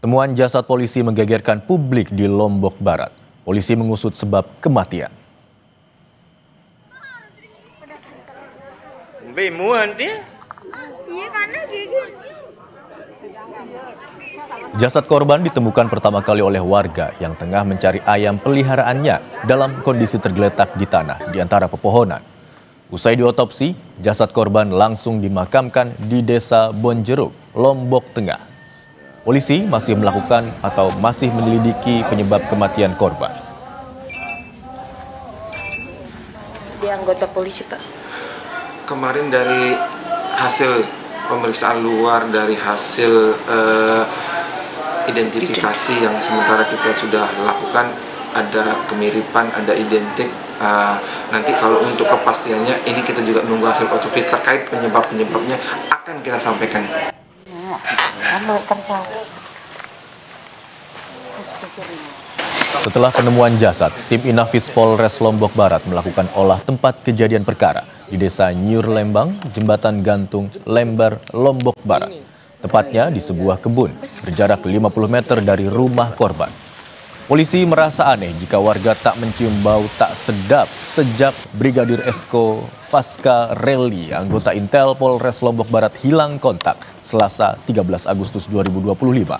Temuan jasad polisi menggegerkan publik di Lombok Barat. Polisi mengusut sebab kematian. Jasad korban ditemukan pertama kali oleh warga yang tengah mencari ayam peliharaannya dalam kondisi tergeletak di tanah di antara pepohonan. Usai diotopsi, jasad korban langsung dimakamkan di Desa Bonjeruk, Lombok Tengah. Polisi masih melakukan atau masih menyelidiki penyebab kematian korban. Dia anggota polisi, Pak. Kemarin dari hasil pemeriksaan luar, dari hasil identifikasi yang sementara kita sudah lakukan, ada kemiripan, ada identik. Nanti kalau untuk kepastiannya ini kita juga menunggu hasil otopsi terkait penyebabnya akan kita sampaikan. Setelah penemuan jasad, tim Inafis Polres Lombok Barat melakukan olah tempat kejadian perkara di Desa Nyiur Lembang, Jembatan Gantung, Lembar, Lombok Barat. Tepatnya di sebuah kebun berjarak 50 meter dari rumah korban. Polisi merasa aneh jika warga tak mencium bau tak sedap sejak Brigadir Esko Faska Reli, anggota Intel Polres Lombok Barat, hilang kontak Selasa 13 Agustus 2025.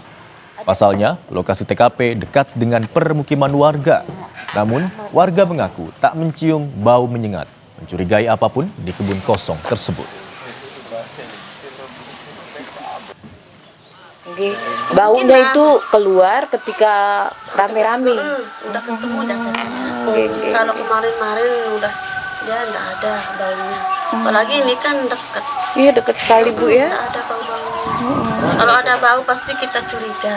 Pasalnya, lokasi TKP dekat dengan permukiman warga. Namun, warga mengaku tak mencium bau menyengat, mencurigai apapun di kebun kosong tersebut. Jadi baunya itu keluar ketika rame-rame. Udah ketemu dasarnya. Kalau kemarin-kemarin udah ya enggak ada baunya. Apalagi ini kan dekat. Iya, dekat sekali, Bu, ya. Enggak ada bau-baunya. Kalau ada bau pasti kita curiga.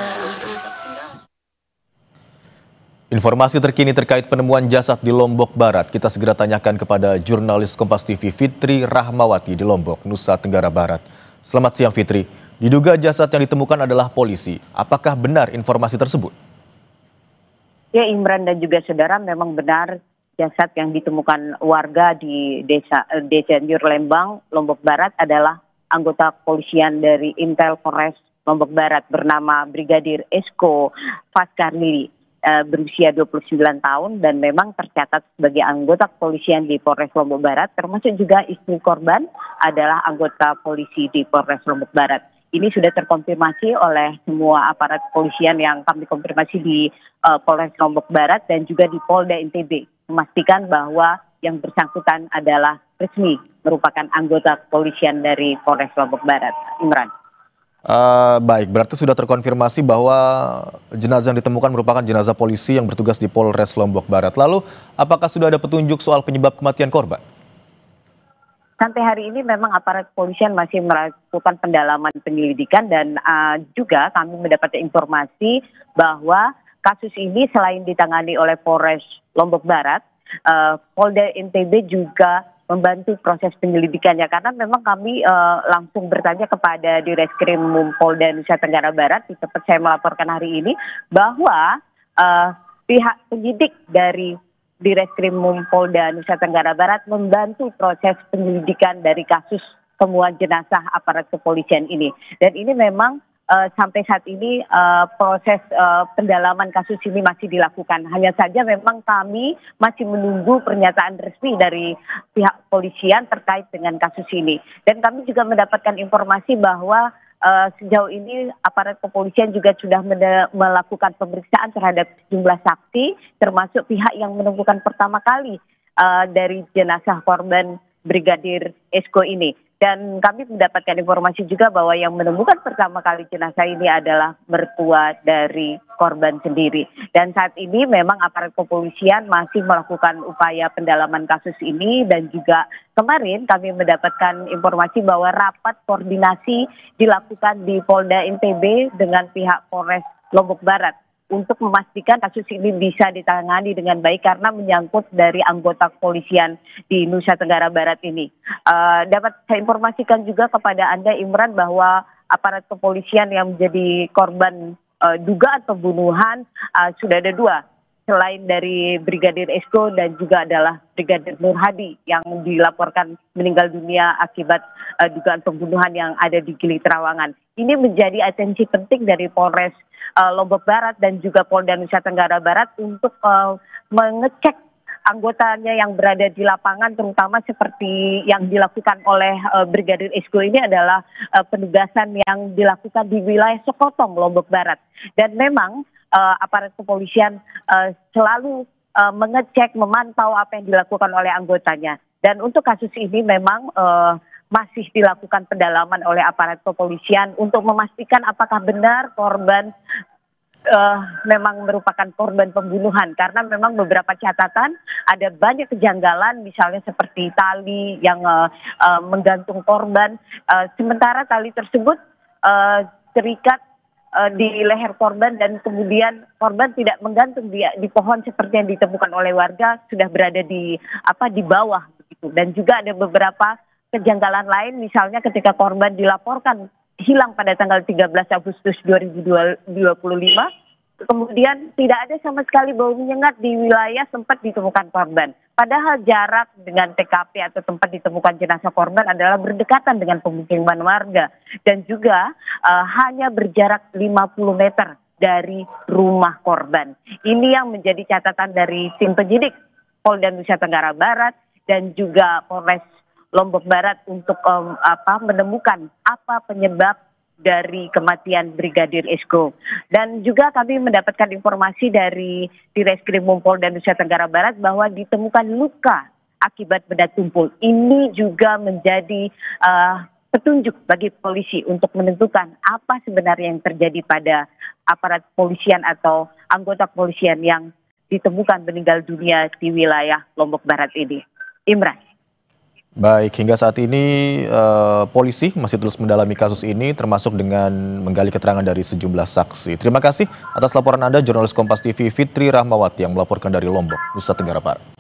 Informasi terkini terkait penemuan jasad di Lombok Barat kita segera tanyakan kepada jurnalis Kompas TV Fitri Rahmawati di Lombok, Nusa Tenggara Barat. Selamat siang, Fitri. Diduga jasad yang ditemukan adalah polisi. Apakah benar informasi tersebut? Ya, Imran dan juga saudara, memang benar jasad yang ditemukan warga di Desa Nyiur Lembang, Lombok Barat adalah anggota kepolisian dari Intel Polres Lombok Barat bernama Brigadir Esko Faska Reli, berusia 29 tahun dan memang tercatat sebagai anggota kepolisian di Polres Lombok Barat, termasuk juga istri korban adalah anggota polisi di Polres Lombok Barat. Ini sudah terkonfirmasi oleh semua aparat kepolisian yang kami konfirmasi di Polres Lombok Barat dan juga di Polda NTB, memastikan bahwa yang bersangkutan adalah resmi merupakan anggota kepolisian dari Polres Lombok Barat. Imran. Baik, berarti sudah terkonfirmasi bahwa jenazah yang ditemukan merupakan jenazah polisi yang bertugas di Polres Lombok Barat. Lalu, apakah sudah ada petunjuk soal penyebab kematian korban? Sampai hari ini memang aparat kepolisian masih melakukan pendalaman penyelidikan dan juga kami mendapatkan informasi bahwa kasus ini selain ditangani oleh Polres Lombok Barat, Polda NTB juga membantu proses penyelidikannya karena memang kami langsung bertanya kepada Direskrim Polda Nusa Tenggara Barat di tempat saya melaporkan hari ini bahwa pihak penyidik dari Direskrim Polda Nusa Tenggara Barat membantu proses penyelidikan dari kasus temuan jenazah aparat kepolisian ini. Dan ini memang sampai saat ini proses pendalaman kasus ini masih dilakukan. Hanya saja memang kami masih menunggu pernyataan resmi dari pihak kepolisian terkait dengan kasus ini. Dan kami juga mendapatkan informasi bahwa sejauh ini aparat kepolisian juga sudah melakukan pemeriksaan terhadap sejumlah saksi, termasuk pihak yang menemukan pertama kali dari jenazah korban Brigadir Esko ini. Dan kami mendapatkan informasi juga bahwa yang menemukan pertama kali jenazah ini adalah mertua dari korban sendiri. Dan saat ini memang aparat kepolisian masih melakukan upaya pendalaman kasus ini dan juga kemarin kami mendapatkan informasi bahwa rapat koordinasi dilakukan di Polda NTB dengan pihak Polres Lombok Barat untuk memastikan kasus ini bisa ditangani dengan baik karena menyangkut dari anggota kepolisian di Nusa Tenggara Barat ini. Dapat saya informasikan juga kepada Anda, Imran, bahwa aparat kepolisian yang menjadi korban dugaan pembunuhan sudah ada 2. selain dari Brigadir Esko dan juga adalah Brigadir Nur Hadi yang dilaporkan meninggal dunia akibat dugaan pembunuhan yang ada di Gili Trawangan. Ini menjadi atensi penting dari Polres Lombok Barat dan juga Polda Nusa Tenggara Barat untuk mengecek anggotanya yang berada di lapangan, terutama seperti yang dilakukan oleh Brigadir Esko ini adalah penugasan yang dilakukan di wilayah Sekotong, Lombok Barat. Dan memang aparat kepolisian selalu mengecek, memantau apa yang dilakukan oleh anggotanya. Dan untuk kasus ini memang masih dilakukan pendalaman oleh aparat kepolisian untuk memastikan apakah benar korban memang merupakan korban pembunuhan, karena memang beberapa catatan ada banyak kejanggalan, misalnya seperti tali yang menggantung korban, sementara tali tersebut terikat di leher korban dan kemudian korban tidak menggantung di pohon seperti yang ditemukan oleh warga, sudah berada di bawah begitu. Dan juga ada beberapa kejanggalan lain, misalnya ketika korban dilaporkan hilang pada tanggal 13 Agustus 2025, kemudian tidak ada sama sekali bau menyengat di wilayah tempat ditemukan korban. Padahal jarak dengan TKP atau tempat ditemukan jenazah korban adalah berdekatan dengan pemukiman warga. Dan juga hanya berjarak 50 meter dari rumah korban. Ini yang menjadi catatan dari tim penyidik Polda Nusa Tenggara Barat dan juga Polres Lombok Barat untuk menemukan apa penyebab dari kematian Brigadir Esko. Dan juga kami mendapatkan informasi dari Direskrim Polda Nusa Tenggara Barat bahwa ditemukan luka akibat benda tumpul. Ini juga menjadi petunjuk bagi polisi untuk menentukan apa sebenarnya yang terjadi pada aparat polisian atau anggota polisian yang ditemukan meninggal dunia di wilayah Lombok Barat ini. Imran. Baik, hingga saat ini polisi masih terus mendalami kasus ini, termasuk dengan menggali keterangan dari sejumlah saksi. Terima kasih atas laporan Anda, jurnalis Kompas TV Fitri Rahmawati yang melaporkan dari Lombok, Nusa Tenggara Barat.